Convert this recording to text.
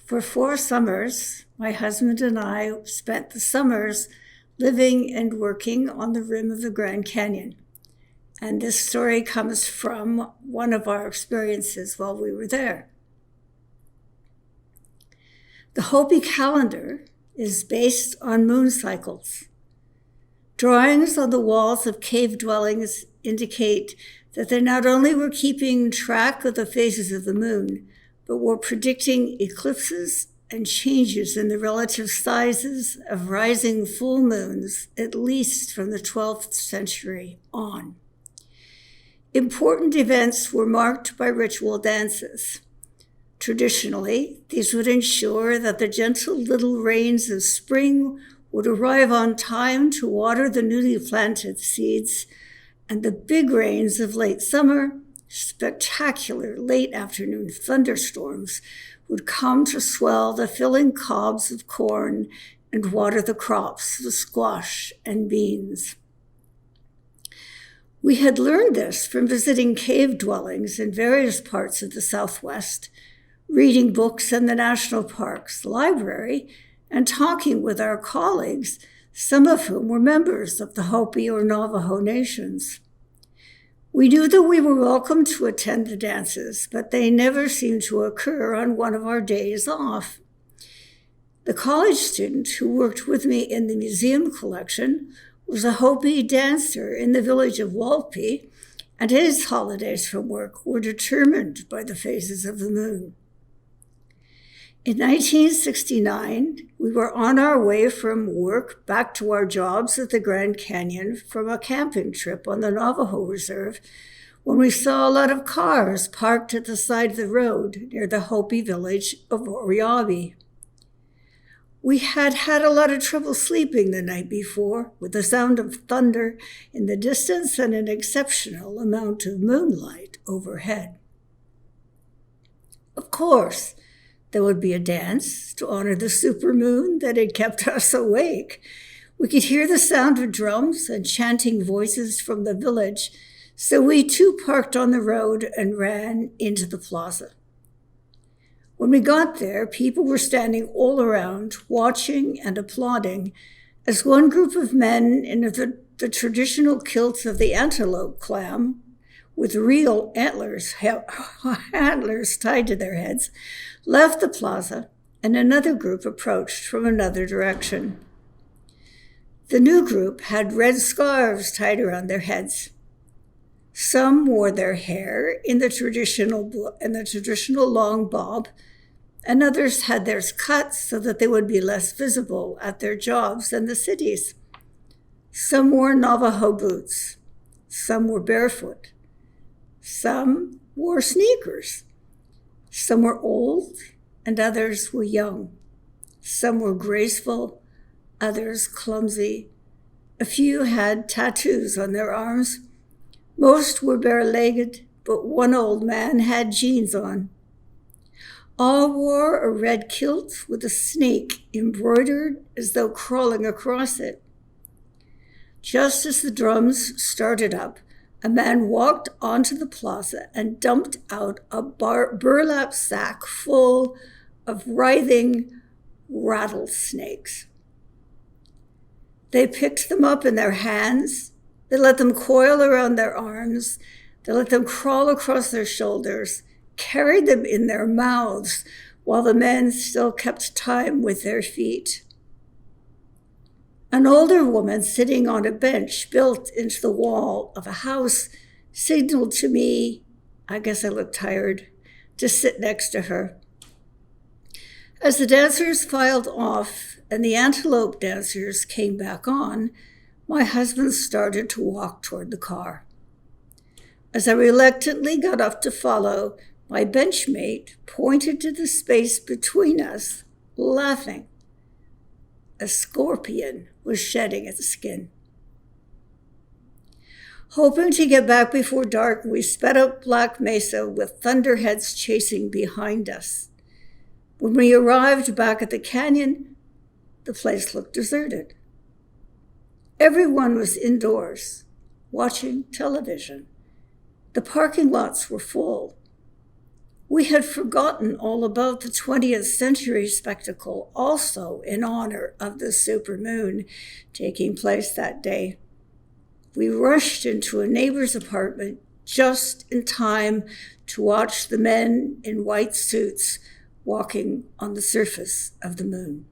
For 4 summers, my husband and I spent the summers living and working on the rim of the Grand Canyon. And this story comes from one of our experiences while we were there. The Hopi calendar is based on moon cycles. Drawings on the walls of cave dwellings indicate that they not only were keeping track of the phases of the moon, but were predicting eclipses and changes in the relative sizes of rising full moons, at least from the 12th century on. Important events were marked by ritual dances. Traditionally, these would ensure that the gentle little rains of spring would arrive on time to water the newly planted seeds, and the big rains of late summer, spectacular late afternoon thunderstorms, would come to swell the filling cobs of corn and water the crops of squash and beans. We had learned this from visiting cave dwellings in various parts of the Southwest, reading books in the National Parks Library, and talking with our colleagues, some of whom were members of the Hopi or Navajo nations. We knew that we were welcome to attend the dances, but they never seemed to occur on one of our days off. The college student who worked with me in the museum collection was a Hopi dancer in the village of Walpi, and his holidays from work were determined by the phases of the moon. In 1969, we were on our way from work back to our jobs at the Grand Canyon from a camping trip on the Navajo Reserve when we saw a lot of cars parked at the side of the road near the Hopi village of Oriabi. We had had a lot of trouble sleeping the night before with the sound of thunder in the distance and an exceptional amount of moonlight overhead. Of course, there would be a dance to honor the supermoon that had kept us awake. We could hear the sound of drums and chanting voices from the village, so we too parked on the road and ran into the plaza. When we got there, people were standing all around, watching and applauding, as one group of men in the traditional kilts of the antelope clan, with real antlers tied to their heads, left the plaza, and another group approached from another direction. The new group had red scarves tied around their heads. Some wore their hair in the traditional long bob, and others had theirs cut so that they would be less visible at their jobs in the cities. Some wore Navajo boots. Some were barefoot. Some wore sneakers. Some were old and others were young. Some were graceful, others clumsy. A few had tattoos on their arms. Most were bare-legged, but one old man had jeans on. All wore a red kilt with a snake embroidered as though crawling across it. Just as the drums started up, a man walked onto the plaza and dumped out a burlap sack full of writhing rattlesnakes. They picked them up in their hands, they let them coil around their arms, they let them crawl across their shoulders, carried them in their mouths while the men still kept time with their feet. An older woman sitting on a bench built into the wall of a house signaled to me, I guess I looked tired, to sit next to her. As the dancers filed off and the antelope dancers came back on, my husband started to walk toward the car. As I reluctantly got up to follow, my benchmate pointed to the space between us, laughing. A scorpion was shedding its skin. Hoping to get back before dark, we sped up Black Mesa with thunderheads chasing behind us. When we arrived back at the canyon, the place looked deserted. Everyone was indoors, watching television. The parking lots were full. We had forgotten all about the 20th century spectacle, also in honor of the supermoon taking place that day. We rushed into a neighbor's apartment just in time to watch the men in white suits walking on the surface of the moon.